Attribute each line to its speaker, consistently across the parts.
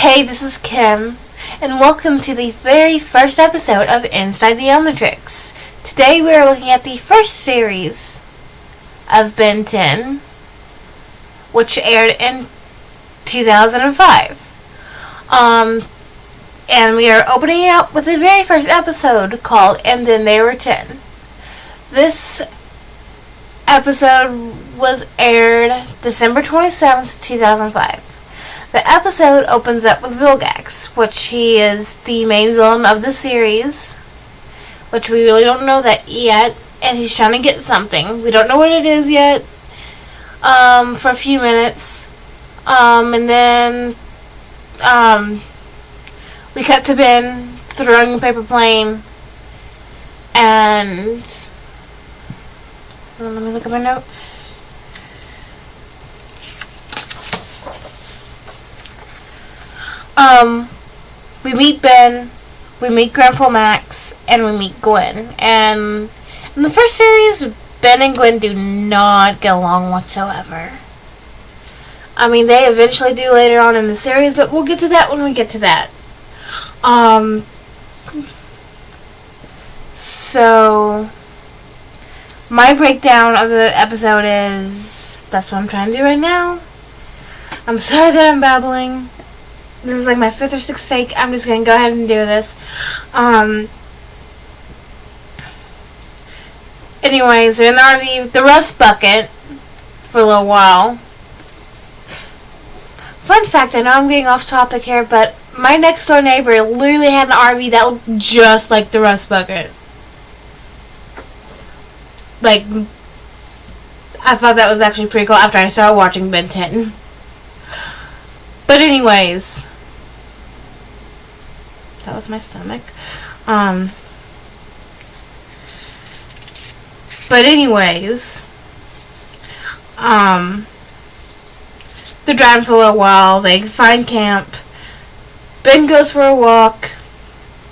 Speaker 1: Hey, this is Kim, and welcome to the very first episode of Inside the Omnitrix. Today we are looking at the first series of Ben 10, which aired in 2005. And we are opening it up with the very first episode called And Then They Were 10. This episode was aired December 27th, 2005. The episode opens up with Vilgax, which he is the main villain of the series, which we really don't know that yet, and he's trying to get something. We don't know what it is yet, for a few minutes, and then, we cut to Ben throwing a paper plane, and, let me look at my notes. We meet Ben, we meet Grandpa Max, and we meet Gwen. And in the first series, Ben and Gwen do not get along whatsoever. I mean, they eventually do later on in the series, but we'll get to that when we get to that. So, my breakdown of the episode is, that's what I'm trying to do right now. I'm sorry that I'm babbling. This is like my 5th or 6th take. I'm just going to go ahead and do this. Anyways, we're in the RV, the rust bucket, for a little while. Fun fact, I know I'm getting off topic here, but my next door neighbor literally had an RV that looked just like the rust bucket. Like, I thought that was actually pretty cool after I started watching Ben 10. But anyways, that was my stomach. But anyways, they're driving for a little while. They find camp. Ben goes for a walk.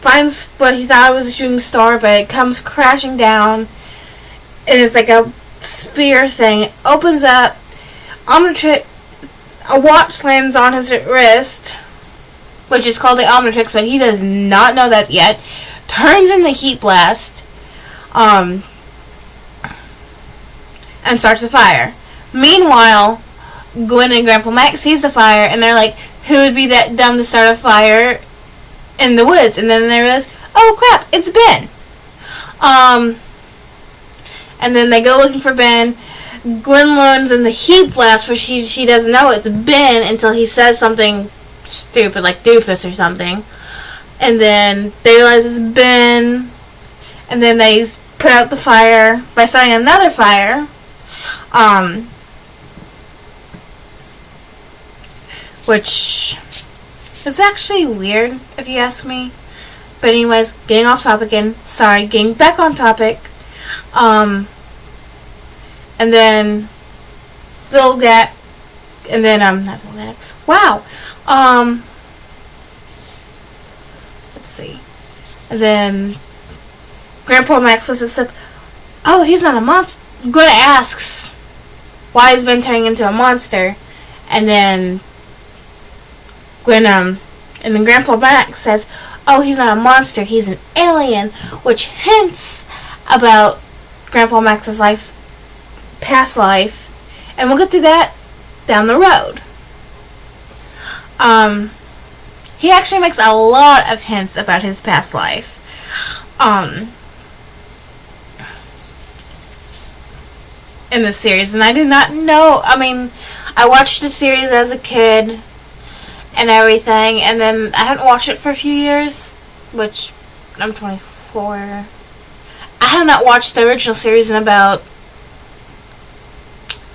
Speaker 1: Finds what he thought was a shooting star, but it comes crashing down. And it's like a spear thing. It opens up. Omnitrix. A watch lands on his wrist, which is called the Omnitrix, but he does not know that yet. Turns in the heat blast, and starts a fire. Meanwhile, Gwen and Grandpa Max sees the fire, and they're like, who would be that dumb to start a fire in the woods? And then they realize, oh crap, it's Ben. And then they go looking for Ben. Gwen learns in the heat blast, where she doesn't know it's Ben until he says something stupid, like doofus or something. And then they realize it's Ben. And then they put out the fire by starting another fire. Which is actually weird, if you ask me. But anyways, getting off topic again. Sorry, getting back on topic. And then Vilgax, and then not Vilgax. Wow. Let's see. And then Grandpa Max listens to, oh, he's not a monster. Gwen asks, why has Ben turning into a monster? And then and then Grandpa Max says, oh, he's not a monster, he's an alien, which hints about Grandpa Max's past life, and we'll get to that down the road. He actually makes a lot of hints about his past life. In the series, and I did not know. I mean, I watched the series as a kid and everything, and then I haven't watched it for a few years, which I'm 24. I have not watched the original series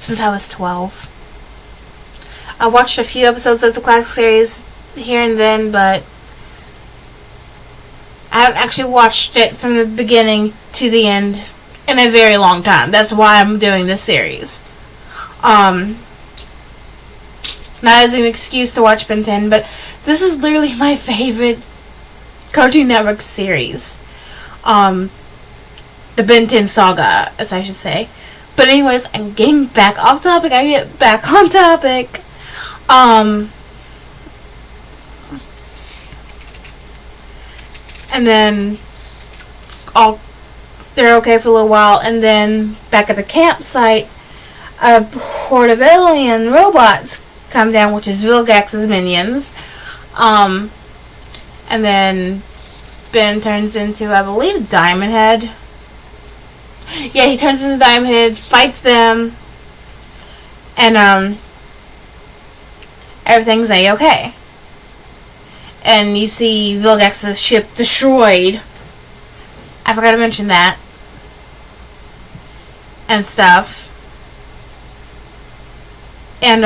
Speaker 1: since I was 12. I watched a few episodes of the classic series here and then, but I haven't actually watched it from the beginning to the end in a very long time. That's why I'm doing this series. Not as an excuse to watch Ben 10, but this is literally my favorite Cartoon Network series. The Ben 10 saga, as I should say. But anyways, I'm getting back off topic. I get back on topic. And then they're okay for a little while, and then back at the campsite, a horde of alien robots come down, which is Vilgax's minions. And then Ben turns into, I believe, Diamond Head. Yeah, he turns into Diamond Head, fights them, and everything's A-okay. And you see Vilgax's ship destroyed. I forgot to mention that. And stuff. And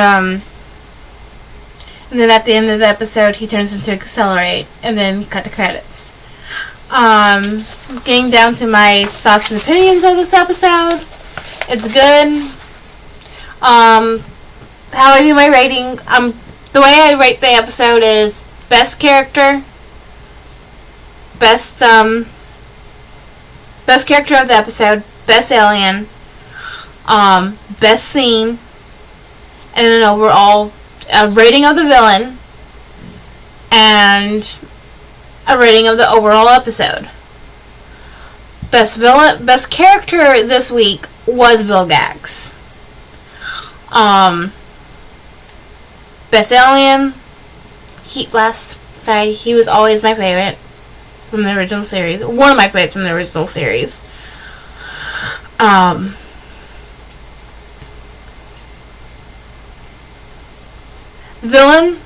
Speaker 1: then at the end of the episode, he turns into Accelerate, and then cut the credits. Getting down to my thoughts and opinions of this episode. It's good. How I do my rating, the way I rate the episode is best character, best character of the episode, best alien, best scene, and an overall rating of the villain, and a rating of the overall episode. Best character this week was Vilgax. Best alien, Heat Blast. Sorry, he was always my favorite from the original series. One of my favorites from the original series. Villain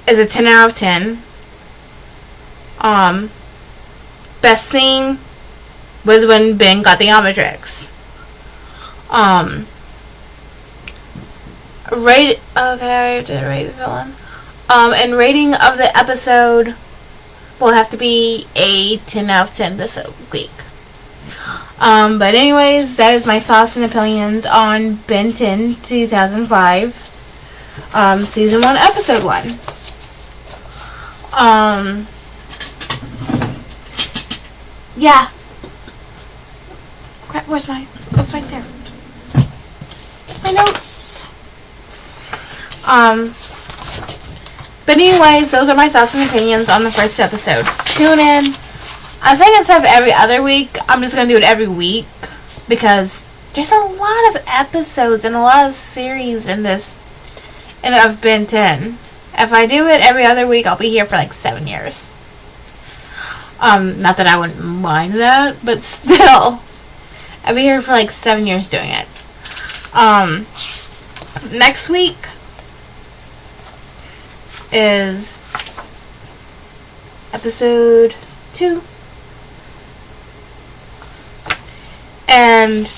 Speaker 1: is a 10 out of 10. Best scene was when Ben got the omnitrix. Okay, I did rate the villain. And rating of the episode will have to be a 10 out of 10 this week. But anyways, that is my thoughts and opinions on Ben 10 2005, season 1, episode 1. Yeah. Crap, where's my... Oh, it's right there. My notes. But anyways, those are my thoughts and opinions on the first episode. Tune in. I think instead of every other week, I'm just going to do it every week. Because there's a lot of episodes and a lot of series in this. And of Ben 10. If I do it every other week, I'll be here for like 7 years. Not that I wouldn't mind that, but still. I'll be here for like 7 years doing it. Next week is episode 2. And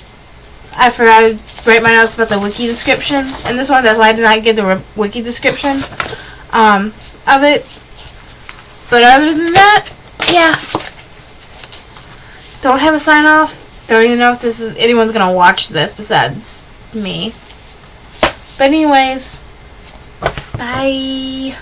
Speaker 1: I forgot to write my notes about the wiki description in this one. That's why I did not give the wiki description of it. But other than that, yeah. Don't have a sign off. Don't even know if anyone's gonna watch this besides me. But anyways, bye.